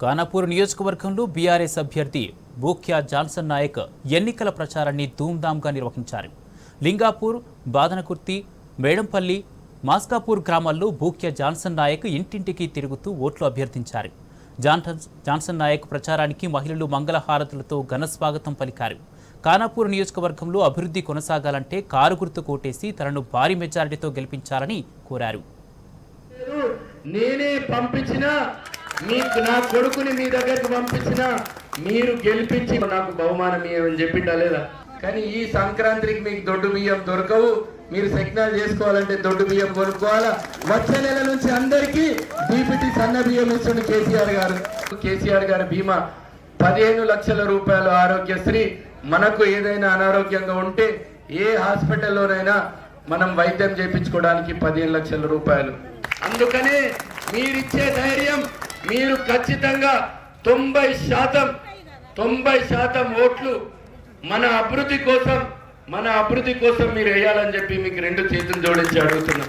ఖానాపూర్ నియోజకవర్గంలో బీఆర్ఎస్ అభ్యర్థి బూఖ్యా జాన్సన్ నాయక్ ఎన్నికల ప్రచారాన్ని ధూమ్ధామ్గా నిర్వహించారు. లింగాపూర్, బాదనకుర్తి, మేడంపల్లి, మాస్కాపూర్ గ్రామాల్లో బూఖ్యా జాన్సన్ నాయక్ ఇంటింటికి తిరుగుతూ ఓట్లు అభ్యర్థించారు. జాన్సన్ నాయక్ ప్రచారానికి మహిళలు మంగళహారతులతో ఘన స్వాగతం పలికారు. ఖానాపూర్ నియోజకవర్గంలో అభివృద్ధి కొనసాగాలంటే కారు గుర్తు కోటేసి తనను భారీ మెజారిటీతో గెలిపించాలని కోరారు. నేనే పంపించిన మీకు నా కొడుకుని మీ దగ్గరికి పంపించిన మీరు గెలిపించి నాకు బహుమానం ఇవ్వని చెప్పిండా లేదా? కానీ ఈ సంక్రాంతికి మీకు దొడ్డు బియ్యం దొరకవు. మీరు సెగ్నాలు చేసుకోవాలంటే దొడ్డు బియ్యం కొనుక్కోవాలా. వచ్చే నెల నుంచి అందరికీ డీపీటీ సన్న బియ్యం ఇస్తుంది కేసీఆర్ గారి బీమా 15 లక్షల రూపాయలు ఆరోగ్యశ్రీ. మనకు ఏదైనా అనారోగ్యంగా ఉంటే ఏ హాస్పిటల్లోనైనా మనం వైద్యం చేయించుకోవడానికి 15 లక్షల రూపాయలు. అందుకనే మీరిచ్చే ధైర్యం, మీరు ఖచ్చితంగా 90% ఓట్లు మన అభివృద్ధి కోసం మీరు వేయాలని చెప్పి మీకు 2 చేతులు జోడించి అడుగుతున్నాం.